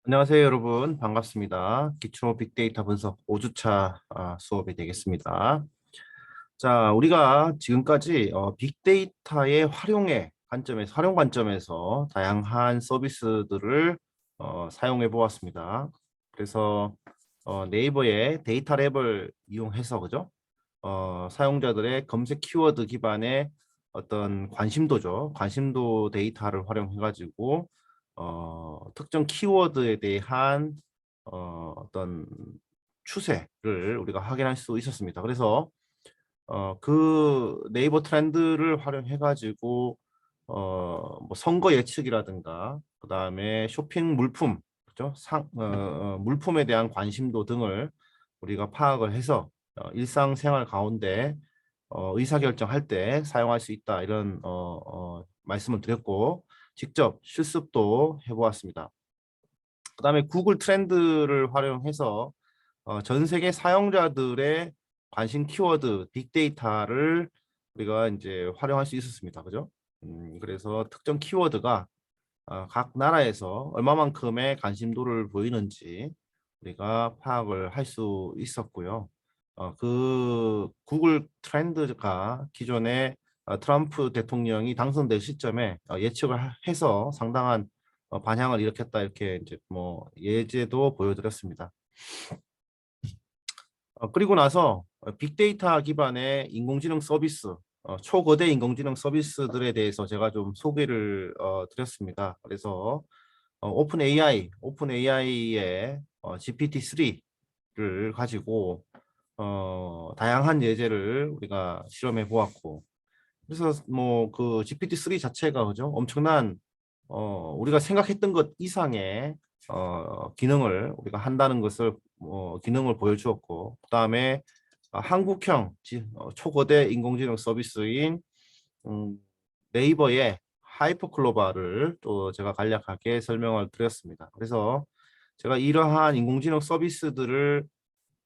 안녕하세요, 여러분. 반갑습니다. 기초 빅데이터 분석 5주차 수업이 되겠습니다. 자, 우리가 지금까지 빅데이터의 활용 관점에서 다양한 서비스들을 사용해 보았습니다. 그래서 네이버의 데이터 랩을 이용해서 그죠? 사용자들의 검색 키워드 기반의 어떤 관심도죠. 관심도 데이터를 활용해 가지고 특정 키워드에 대한 어떤 추세를 우리가 확인할 수 있었습니다. 그래서 그 네이버 트렌드를 활용해 가지고 뭐 선거 예측이라든가 그다음에 쇼핑 물품 그죠? 물품에 대한 관심도 등을 우리가 파악을 해서 일상생활 가운데 의사결정할 때 사용할 수 있다 이런 말씀을 드렸고 직접 실습도 해보았습니다. 그다음에 구글 트렌드를 활용해서 전 세계 사용자들의 관심 키워드 빅데이터를 우리가 이제 활용할 수 있었습니다. 그죠? 그래서 특정 키워드가 각 나라에서 얼마만큼의 관심도를 보이는지 우리가 파악을 할 수 있었고요. 그 구글 트렌드가 기존에 트럼프 대통령이 당선될 시점에 예측을 해서 상당한 반향을 일으켰다 이렇게 이제 뭐 예제도 보여드렸습니다. 그리고 나서 빅데이터 기반의 인공지능 서비스, 초거대 인공지능 서비스들에 대해서 제가 좀 소개를 드렸습니다. 그래서 오픈 AI의 GPT-3를 가지고 다양한 예제를 우리가 실험해 보았고, 그래서 뭐 그 GPT-3 자체가 그죠? 엄청난 우리가 생각했던 것 이상의 기능을 우리가 한다는 것을 기능을 보여주었고, 그다음에 한국형 초거대 인공지능 서비스인 음, 네이버의 하이퍼클로바를 또 제가 간략하게 설명을 드렸습니다. 그래서 제가 이러한 인공지능 서비스들을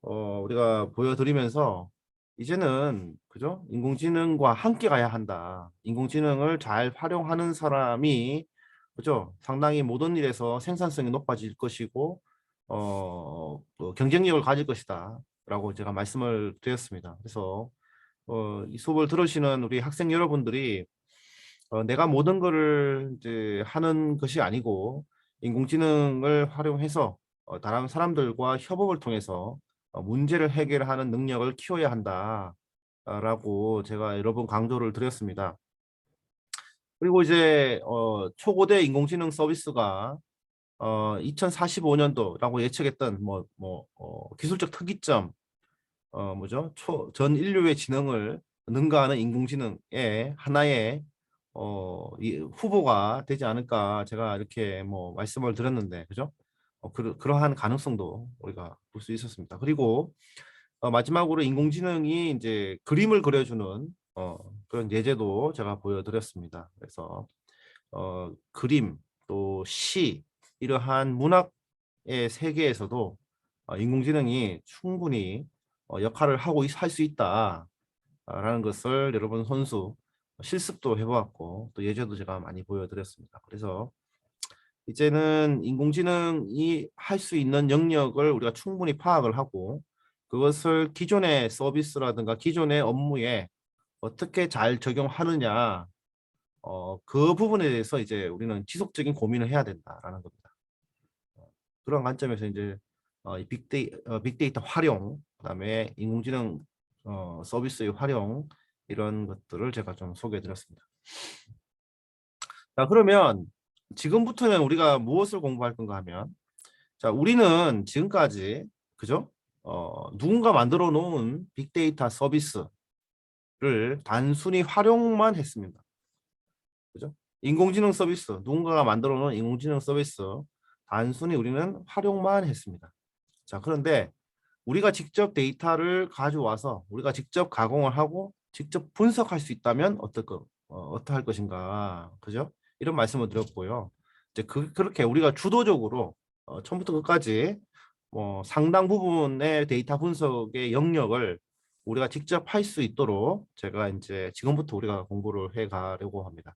우리가 보여드리면서 이제는 그죠? 인공지능과 함께 가야 한다. 인공지능을 잘 활용하는 사람이 그죠? 상당히 모든 일에서 생산성이 높아질 것이고 경쟁력을 가질 것이다. 라고 제가 말씀을 드렸습니다. 그래서 이 수업을 들으시는 우리 학생 여러분들이 내가 모든 거를 이제 하는 것이 아니고 인공지능을 활용해서 다른 사람들과 협업을 통해서 문제를 해결하는 능력을 키워야 한다라고 제가 여러 번 강조를 드렸습니다. 그리고 이제 초고대 인공지능 서비스가 2045년도라고 예측했던 기술적 특이점 뭐죠? 전 인류의 지능을 능가하는 인공지능의 하나의 이 후보가 되지 않을까 제가 이렇게 뭐 말씀을 드렸는데 그죠? 그러한 가능성도 우리가 볼 수 있었습니다. 그리고 마지막으로 인공지능이 이제 그림을 그려주는 그런 예제도 제가 보여드렸습니다. 그래서 그림 또 시 이러한 문학의 세계에서도 인공지능이 충분히 역할을 하고 할 수 있다라는 것을 여러분 선수 실습도 해보았고 또 예제도 제가 많이 보여드렸습니다. 그래서 이제는 인공지능이 할 수 있는 영역을 우리가 충분히 파악을 하고 그것을 기존의 서비스라든가 기존의 업무에 어떻게 잘 적용하느냐 그 부분에 대해서 이제 우리는 지속적인 고민을 해야 된다라는 겁니다. 그런 관점에서 이제 이 빅데이터 활용, 그다음에 인공지능 서비스의 활용 이런 것들을 제가 좀 소개해 드렸습니다. 자, 그러면 지금부터는 우리가 무엇을 공부할 건가 하면 자, 우리는 지금까지 그죠? 누군가 만들어 놓은 빅데이터 서비스를 단순히 활용만 했습니다. 그죠? 인공지능 서비스, 누군가가 만들어 놓은 인공지능 서비스 단순히 우리는 활용만 했습니다. 자, 그런데 우리가 직접 데이터를 가져와서 우리가 직접 가공을 하고 직접 분석할 수 있다면 어떠할 것인가, 그죠? 이런 말씀을 드렸고요. 이제 그렇게 우리가 주도적으로 처음부터 끝까지 상당 부분의 데이터 분석의 영역을 우리가 직접 할 수 있도록 제가 이제 지금부터 우리가 공부를 해 가려고 합니다.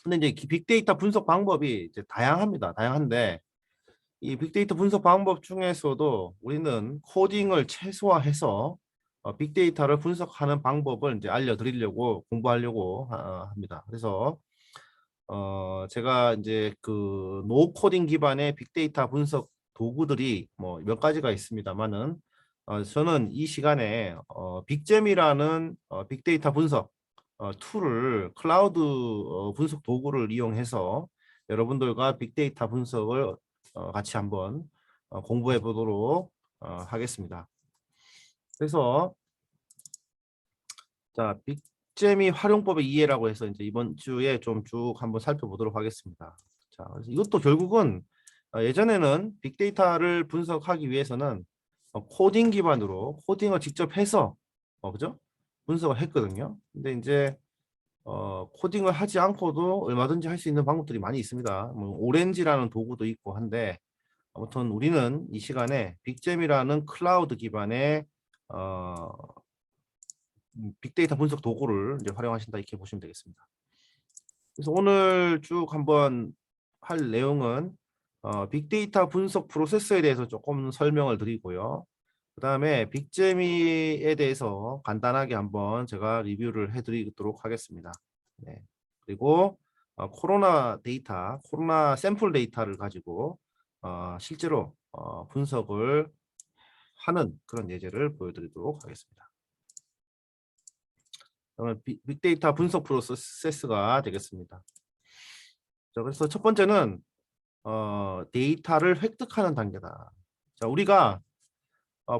근데 이제 빅데이터 분석 방법이 이제 다양합니다. 다양한데 이 빅데이터 분석 방법 중에서도 우리는 코딩을 최소화해서 빅데이터를 분석하는 방법을 이제 알려드리려고 공부하려고 합니다. 그래서 제가 이제 그 노 코딩 기반의 빅데이터 분석 도구들이 뭐 몇 가지가 있습니다만은 저는 이 시간에 빅잼이라는 빅데이터 분석 툴을 클라우드 분석 도구를 이용해서 여러분들과 빅데이터 분석을 같이 한번 공부해 보도록 하겠습니다. 그래서 자, 빅재미 활용법의 이해라고 해서 이제 이번 주에 좀 쭉 한번 살펴보도록 하겠습니다. 자, 그래서 이것도 결국은 예전에는 빅데이터를 분석하기 위해서는 코딩 기반으로 코딩을 직접 해서 그죠? 분석을 했거든요. 근데 이제 코딩을 하지 않고도 얼마든지 할 수 있는 방법들이 많이 있습니다. 뭐 오렌지라는 도구도 있고 한데 아무튼 우리는 이 시간에 빅잼이라는 클라우드 기반의 어, 빅데이터 분석 도구를 이제 활용하신다 이렇게 보시면 되겠습니다. 그래서 오늘 쭉 한번 할 내용은 빅데이터 분석 프로세스에 대해서 조금 설명을 드리고요. 그 다음에 빅재미에 대해서 간단하게 한번 제가 리뷰를 해드리도록 하겠습니다. 네. 그리고 코로나 샘플 데이터를 가지고 실제로 분석을 하는 그런 예제를 보여드리도록 하겠습니다. 그러면 빅데이터 분석 프로세스가 되겠습니다. 자, 그래서 첫 번째는 데이터를 획득하는 단계다. 자, 우리가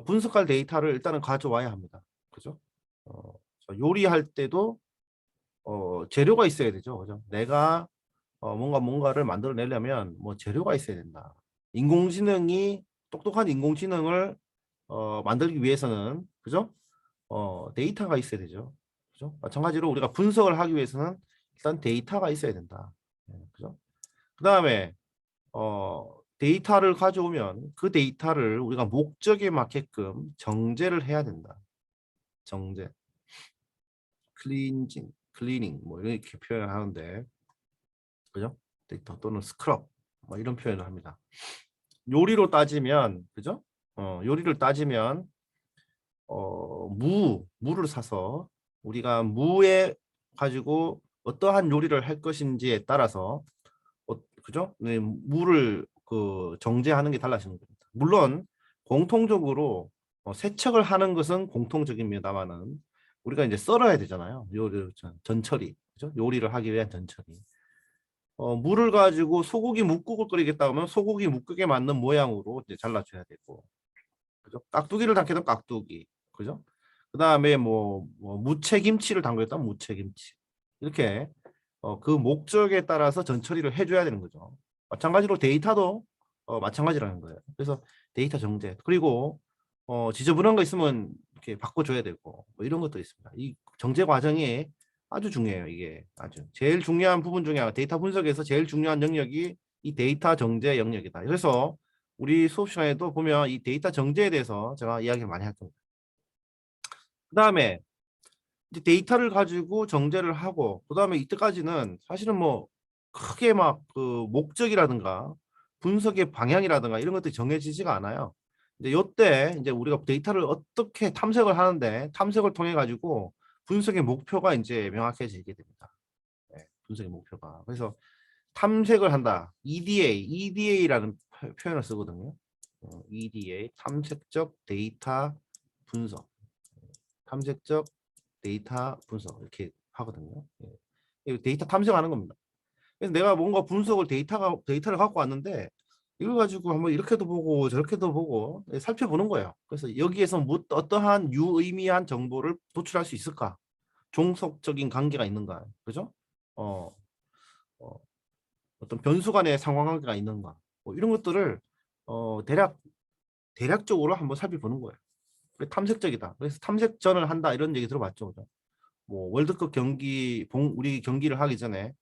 분석할 데이터를 일단은 가져와야 합니다. 그죠? 자, 요리할 때도 재료가 있어야 되죠. 그죠? 내가 뭔가를 만들어내려면 뭐 재료가 있어야 된다. 인공지능이 똑똑한 인공지능을 만들기 위해서는 그죠? 데이터가 있어야 되죠. 그죠? 마찬가지로 우리가 분석을 하기 위해서는 일단 데이터가 있어야 된다. 그죠? 그 다음에 데이터를 가져오면 그 데이터를 우리가 목적에 맞게끔 정제를 해야 된다. 정제, 클리닝 뭐 이렇게 표현을 하는데 그죠? 데이터 또는 스크럽 뭐 이런 표현을 합니다. 요리로 따지면 그죠? 요리를 따지면 무를 사서 우리가 무에 가지고 어떠한 요리를 할 것인지에 따라서 그죠? 네, 무를 그 정제하는 게 달라지는 겁니다. 물론 공통적으로 세척을 하는 것은 공통적입니다만은 우리가 이제 썰어야 되잖아요. 요리 전처리, 그죠? 요리를 하기 위한 전처리. 물을 가지고 소고기 뭇국을 끓이겠다 하면 소고기 뭇국에 맞는 모양으로 이제 잘라줘야 되고, 그죠? 깍두기를 담겠다면 깍두기, 그죠? 그 다음에 뭐 무채김치를 담그겠다면 무채김치. 이렇게 그 목적에 따라서 전처리를 해줘야 되는 거죠. 마찬가지로 데이터도 마찬가지라는 거예요. 그래서 데이터 정제 그리고 지저분한 거 있으면 이렇게 바꿔줘야 되고 뭐 이런 것도 있습니다. 이 정제 과정이 아주 중요해요. 이게 아주 제일 중요한 부분 중에 하나 데이터 분석에서 제일 중요한 영역이 이 데이터 정제 영역이다. 그래서 우리 수업 시간에도 보면 이 데이터 정제에 대해서 제가 이야기를 많이 할 겁니다. 그 다음에 이제 데이터를 가지고 정제를 하고 그다음에 이때까지는 사실은 뭐 크게 막 그 목적이라든가 분석의 방향이라든가 이런 것들이 정해지지가 않아요. 이제 요때 이제 우리가 데이터를 어떻게 탐색을 하는데 탐색을 통해 가지고 분석의 목표가 이제 명확해지게 됩니다. 네, 분석의 목표가. 그래서 탐색을 한다. EDA라는 표현을 쓰거든요. EDA, 탐색적 데이터 분석. 탐색적 데이터 분석 이렇게 하거든요. 예. 데이터 탐색하는 겁니다. 그래서 내가 뭔가 분석을 데이터를 갖고 왔는데 이걸 가지고 한번 이렇게도 보고 저렇게도 보고 살펴보는 거예요. 그래서 여기에서 어떠한 유의미한 정보를 도출할 수 있을까? 종속적인 관계가 있는가? 그죠? 어, 어, 어떤 변수 간의 상관관계가 있는가? 뭐 이런 것들을 대략적으로 한번 살펴보는 거예요. 탐색적이다. 그래서 탐색전을 한다 이런 얘기 들어봤죠, 그죠? 뭐 월드컵 우리 경기를 하기 전에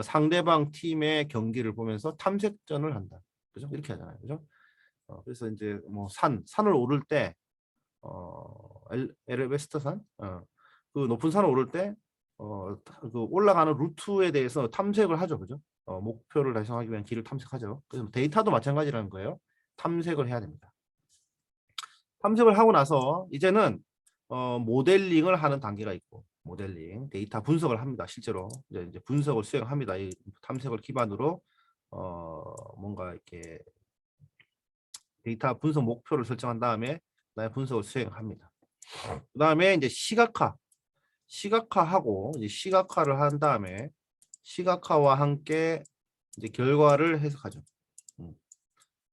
상대방 팀의 경기를 보면서 탐색전을 한다. 그죠? 이렇게 하잖아요. 그죠? 그래서 이제 뭐 산을 오를 때 에베레스트 산, 그 높은 산을 오를 때 그 올라가는 루트에 대해서 탐색을 하죠. 그죠? 목표를 달성하기 위한 길을 탐색하죠. 그래서 데이터도 마찬가지라는 거예요. 탐색을 해야 됩니다. 탐색을 하고 나서 이제는 모델링을 하는 단계가 있고, 모델링, 데이터 분석을 합니다. 실제로 이제 분석을 수행합니다. 이 탐색을 기반으로 뭔가 이렇게 데이터 분석 목표를 설정한 다음에 그다음에 분석을 수행합니다. 그다음에 이제 시각화하고 이제 시각화를 한 다음에 시각화와 함께 이제 결과를 해석하죠.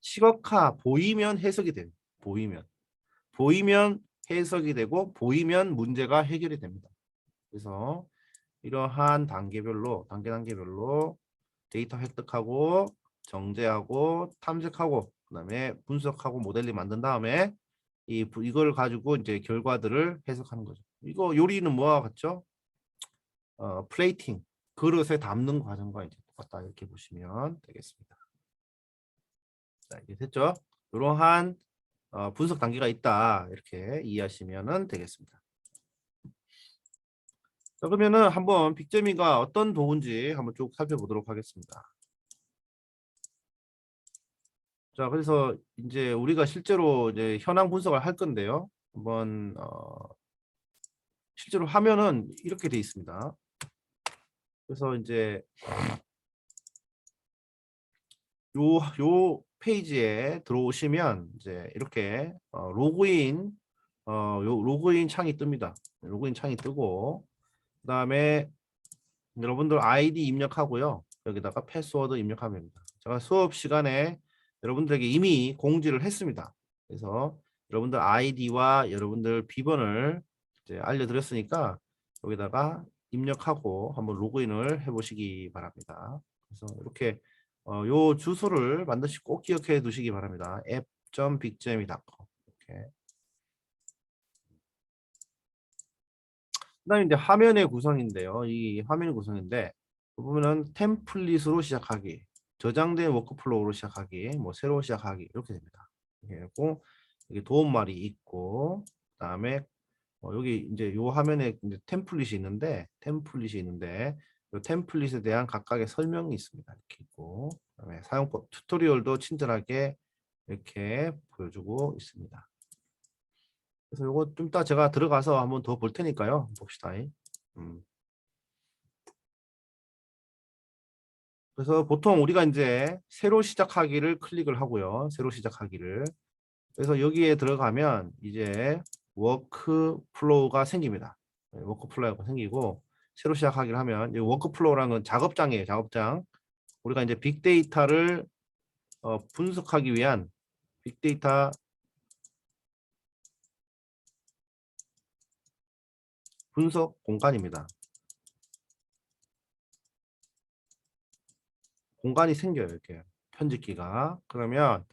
시각화 보이면 해석이 돼요. 보이면 해석이 되고 보이면 문제가 해결이 됩니다. 그래서 이러한 단계별로 데이터 획득하고 정제하고 탐색하고 그다음에 분석하고 모델링 만든 다음에 이걸 가지고 이제 결과들을 해석하는 거죠. 이거 요리는 뭐와 같죠? 플레이팅, 그릇에 담는 과정과 이제 똑같다 이렇게 보시면 되겠습니다. 자, 이제 됐죠? 이러한 분석 단계가 있다 이렇게 이해하시면 되겠습니다. 자, 그러면은 한번 빅재미가 어떤 도구인지 한번 쭉 살펴보도록 하겠습니다. 자, 그래서 이제 우리가 실제로 이제 현황 분석을 할 건데요. 한번 실제로 화면은 이렇게 돼 있습니다. 그래서 이제 요 페이지에 들어오시면 이제 이렇게 로그인 창이 뜹니다. 로그인 창이 뜨고 그다음에 여러분들 아이디 입력하고요. 여기다가 패스워드 입력하면 됩니다. 제가 수업 시간에 여러분들에게 이미 공지를 했습니다. 그래서 여러분들 아이디와 여러분들 비번을 이제 알려드렸으니까 여기다가 입력하고 한번 로그인을 해보시기 바랍니다. 그래서 이렇게 요 주소를 반드시 꼭 기억해 두시기 바랍니다. app.biggem이.com 이렇게. 그다음에 이제 화면의 구성인데요. 이 화면의 구성인데 보면은 템플릿으로 시작하기, 저장된 워크플로우로 시작하기, 뭐 새로 시작하기 이렇게 됩니다. 이렇게 하고 여기 도움말이 있고 그다음에 여기 이제 요 화면에 이제 템플릿이 있는데 이 템플릿에 대한 각각의 설명이 있습니다. 이렇게 있고 그다음에 사용법 튜토리얼도 친절하게 이렇게 보여주고 있습니다. 그래서 요거 좀 이따 제가 들어가서 한번 더 볼 테니까요. 봅시다. 음. 그래서 보통 우리가 이제 새로 시작하기를 클릭을 하고요. 새로 시작하기를. 그래서 여기에 들어가면 이제 워크플로우가 생깁니다. 워크플로우가 생기고 새로 시작하기를 하면 이 워크플로우라는 건 작업장이에요. 작업장. 우리가 이제 빅데이터를 분석하기 위한 빅데이터 분석 공간입니다. 공간이 생겨요. 이렇게 편집기가. 그러면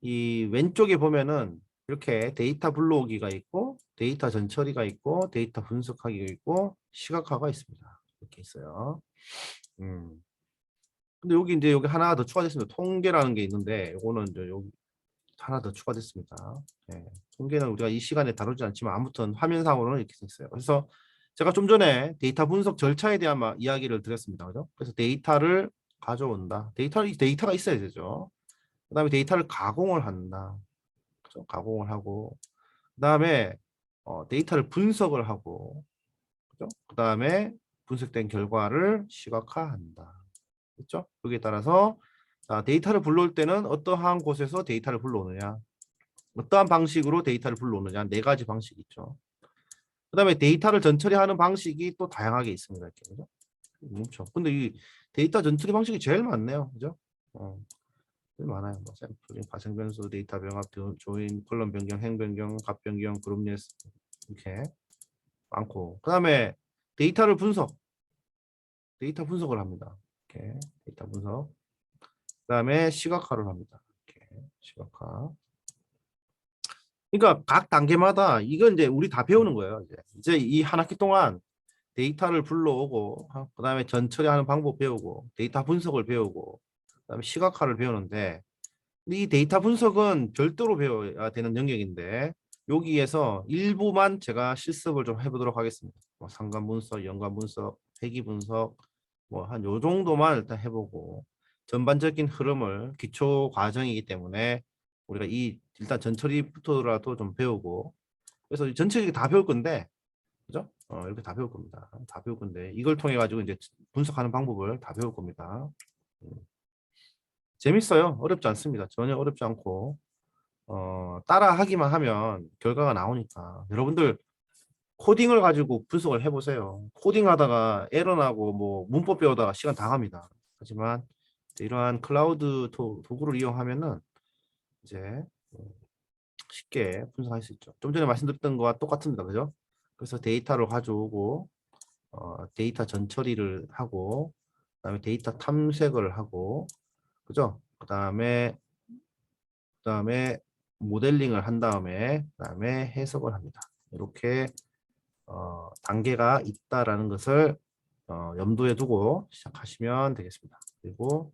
이 왼쪽에 보면은 이렇게 데이터 불러오기가 있고 데이터 전처리가 있고 데이터 분석하기가 있고 시각화가 있습니다. 이렇게 있어요. 근데 여기 하나 더 추가됐습니다. 통계라는 게 있는데 이거는 이제 여기 하나 더 추가됐습니다. 네, 통계는 우리가 이 시간에 다루지 않지만 아무튼 화면상으로는 이렇게 있어요. 그래서 제가 좀 전에 데이터 분석 절차에 대한 이야기를 드렸습니다. 그죠? 그래서 데이터를 가져온다. 데이터가 있어야 되죠. 그다음에 데이터를 가공을 한다. 그죠? 가공을 하고 그다음에 데이터를 분석을 하고 그죠? 그다음에 분석된 결과를 시각화한다. 그렇죠? 여기에 따라서 데이터를 불러올 때는 어떠한 곳에서 데이터를 불러오느냐, 어떠한 방식으로 데이터를 불러오느냐, 네 가지 방식이 있죠. 그다음에 데이터를 전처리하는 방식이 또 다양하게 있습니다. 이렇게, 그죠? 그렇죠. 근데 이 데이터 전처리 방식이 제일 많네요, 그죠? 제일 많아요. 뭐 샘플링, 파생 변수, 데이터 병합, 조인, 컬럼 변경, 행 변경, 값 변경, 그룹 리스트 이렇게 많고, 그다음에 데이터를 데이터 분석을 합니다. 이렇게 데이터 분석. 그다음에 시각화를 합니다. 이렇게 시각화. 그러니까 각 단계마다 이건 이제 우리 다 배우는 거예요. 이제 이 한 학기 동안 데이터를 불러오고 그다음에 전처리하는 방법 배우고 데이터 분석을 배우고 그다음에 시각화를 배우는데 이 데이터 분석은 별도로 배워야 되는 영역인데 여기에서 일부만 제가 실습을 좀 해보도록 하겠습니다. 뭐 상관 분석, 연관 분석, 회귀 분석, 뭐 한 요 정도만 일단 해보고 전반적인 흐름을 기초 과정이기 때문에 우리가 이 일단 전처리부터라도 좀 배우고 그래서 전체적으로 다 배울 건데 그죠? 이렇게 다 배울 겁니다. 다 배울 건데 이걸 통해 가지고 이제 분석하는 방법을 다 배울 겁니다. 음, 재밌어요. 어렵지 않습니다. 전혀 어렵지 않고 따라 하기만 하면 결과가 나오니까 여러분들 코딩을 가지고 분석을 해보세요. 코딩하다가 에러 나고 뭐 문법 배우다가 시간 다 갑니다. 하지만 이러한 클라우드 도구를 이용하면은 이제 쉽게 분석할 수 있죠. 좀 전에 말씀드렸던 거와 똑같습니다. 그죠? 그래서 데이터를 가져오고 데이터 전처리를 하고 그다음에 데이터 탐색을 하고 그죠? 그다음에 모델링을 한 다음에 그다음에 해석을 합니다. 이렇게 단계가 있다라는 것을 염두에 두고 시작하시면 되겠습니다. 그리고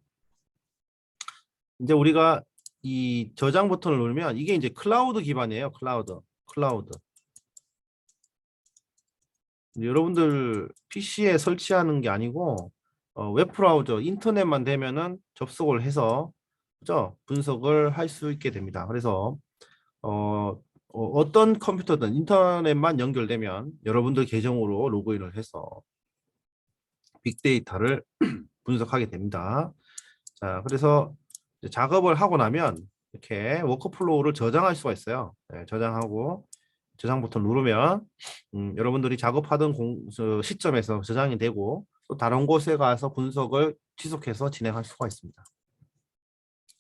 이제 우리가 이 저장 버튼을 누르면 이게 이제 클라우드 기반이에요. 클라우드. 여러분들 PC에 설치하는 게 아니고 웹브라우저 인터넷만 되면은 접속을 해서 그죠? 분석을 할 수 있게 됩니다. 그래서 어떤 컴퓨터든 인터넷만 연결되면 여러분들 계정으로 로그인을 해서 빅데이터를 분석하게 됩니다. 자, 그래서 이제 작업을 하고 나면 이렇게 워크플로우를 저장할 수가 있어요. 네, 저장하고 저장 버튼 누르면 여러분들이 작업하던 시점에서 저장이 되고 또 다른 곳에 가서 분석을 지속해서 진행할 수가 있습니다.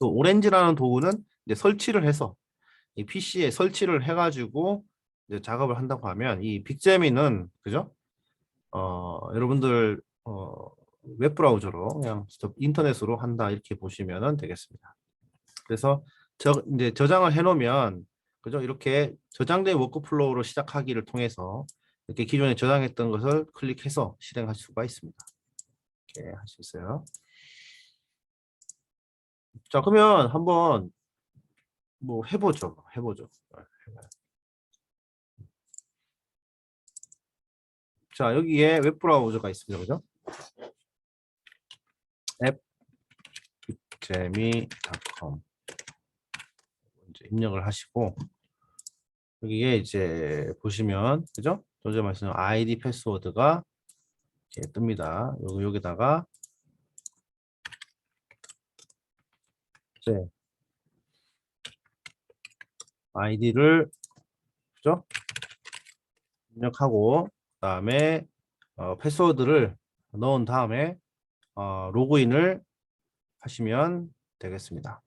또 오렌지라는 도구는 이제 설치를 해서 이 PC에 설치를 해가지고 이제 작업을 한다고 하면 이 빅재미는 그죠? 여러분들 웹브라우저로 그냥 인터넷으로 한다 이렇게 보시면 되겠습니다. 그래서 이제 저장을 해놓으면 그죠? 이렇게 저장된 워크플로우로 시작하기를 통해서 이렇게 기존에 저장했던 것을 클릭해서 실행할 수가 있습니다. 이렇게 할 수 있어요. 자, 그러면 한번 뭐 해보죠. 자, 여기에 웹브라우저가 있습니다. 그죠? appgemi.com 이제 입력을 하시고 여기에 이제 보시면 그죠? 좀 전에 말씀드린 아이디 패스워드가 이렇게 뜹니다. 여기다가 이제 아이디를 그죠? 입력하고 그다음에 패스워드를 넣은 다음에 로그인을 하시면 되겠습니다.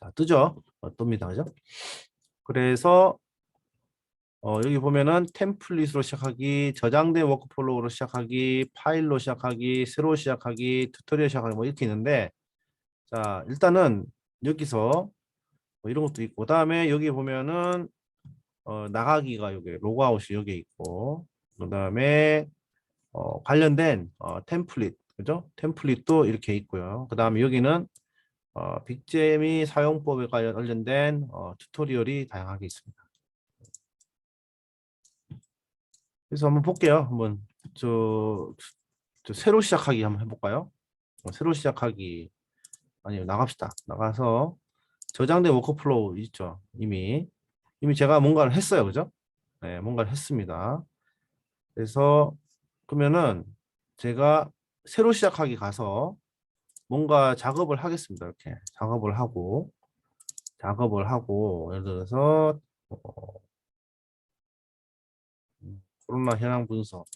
자, 뜨죠? 뜹니다. 그죠? 그래서 여기 보면은 템플릿으로 시작하기, 저장된 워크플로우로 시작하기, 파일로 시작하기, 새로 시작하기, 튜토리얼 시작하기 뭐 이렇게 있는데 자, 일단은 여기서 뭐 이런 것도 있고 그다음에 여기 보면은 나가기가 여기 로그아웃이 여기 있고 그다음에 관련된 템플릿 그죠? 템플릿도 이렇게 있고요. 그다음에 여기는 빅재미 사용법에 관련된 튜토리얼이 다양하게 있습니다. 그래서 한번 볼게요. 한번 저 새로 시작하기 한번 해볼까요? 새로 시작하기 아니요 나갑시다. 나가서 저장된 워크플로우 있죠. 이미 제가 뭔가를 했어요. 그죠? 네, 뭔가를 했습니다. 그래서 그러면은 제가 새로 시작하기 가서 뭔가 작업을 하겠습니다. 이렇게 작업을 하고 예를 들어서 코로나 현황 분석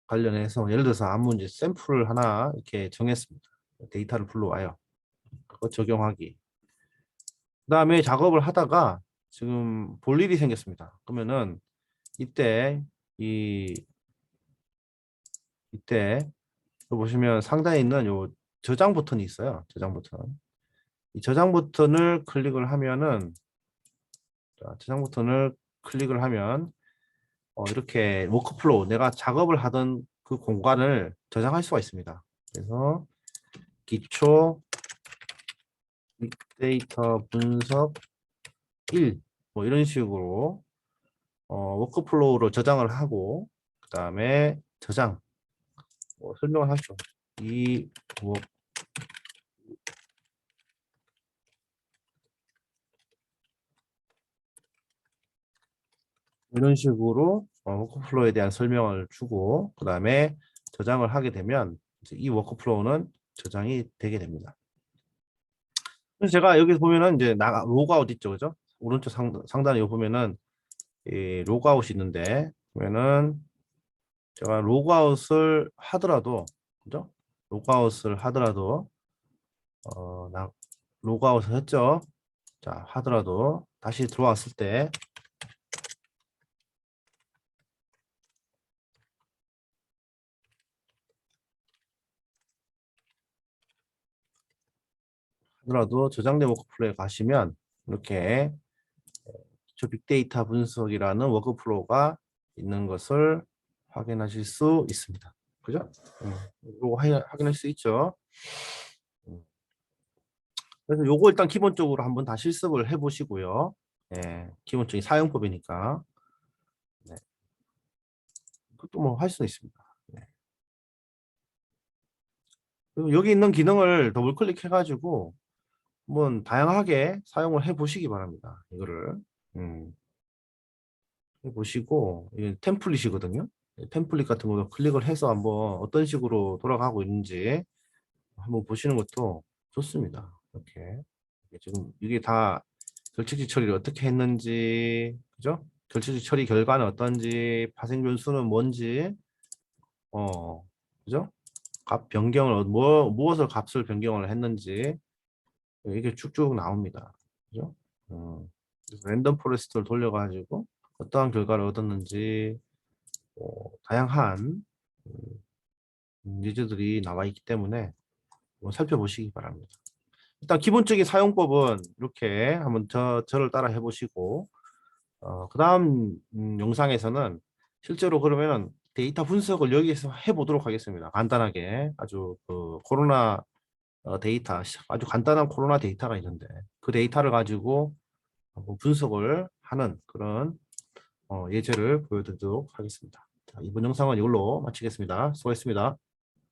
관련해서 예를 들어서 아무 이제 샘플을 하나 이렇게 정했습니다. 데이터를 불러와요. 그거 적용하기. 그다음에 작업을 하다가 지금 볼 일이 생겼습니다. 그러면은 이때 이 이때 보시면 상단에 있는 요 저장 버튼이 있어요. 저장 버튼. 이 저장 버튼을 클릭을 하면은 자, 저장 버튼을 클릭을 하면 이렇게 워크플로우 내가 작업을 하던 그 공간을 저장할 수가 있습니다. 그래서 기초 빅데이터 분석 1 뭐 이런 식으로 워크플로우로 저장을 하고 그다음에 저장 설명을 하죠. 이 이런 식으로 워크플로우에 대한 설명을 주고 그다음에 저장을 하게 되면 이제 이 워크플로우는 저장이 되게 됩니다. 그래서 제가 여기 보면은 이제 로그아웃 있죠, 그죠? 오른쪽 상단에 여기 보면은 이 로그아웃이 있는데 보면은 제가 로그아웃을 하더라도 그죠? 로그아웃을 하더라도 로그아웃을 했죠. 자, 하더라도 다시 들어왔을 때 하더라도 저장된 워크플로우에 가시면 이렇게 기초 빅데이터 분석이라는 워크플로우가 있는 것을 확인하실 수 있습니다. 그죠? 이거 확인할 수 있죠. 음. 그래서 요거 일단 기본적으로 한번 다 실습을 해보시고요. 예, 기본적인 사용법이니까. 네. 그것도 뭐 할 수 있습니다. 네. 그리고 여기 있는 기능을 더블 클릭해가지고 한번 다양하게 사용을 해보시기 바랍니다. 이거를. 해보시고 이게 템플릿이거든요. 템플릿 같은 거 클릭을 해서 한번 어떤 식으로 돌아가고 있는지 한번 보시는 것도 좋습니다. 이렇게 지금 이게 다 결책지 처리를 어떻게 했는지, 그죠? 결책지 처리 결과는 어떤지, 파생 변수는 뭔지, 그죠? 값 변경을 무엇을 값을 변경을 했는지 이게 쭉쭉 나옵니다. 그죠? 그래서 랜덤 포레스트를 돌려가지고 어떠한 결과를 얻었는지 다양한 니즈들이 나와 있기 때문에 한번 살펴보시기 바랍니다. 일단 기본적인 사용법은 이렇게 한번 저를 따라 해보시고 그 다음 영상에서는 실제로 그러면은 데이터 분석을 여기에서 해보도록 하겠습니다. 간단하게 아주 그 코로나 데이터 아주 간단한 코로나 데이터가 있는데 그 데이터를 가지고 한번 분석을 하는 그런 예제를 보여드리도록 하겠습니다. 자, 이번 영상은 이걸로 마치겠습니다. 수고했습니다.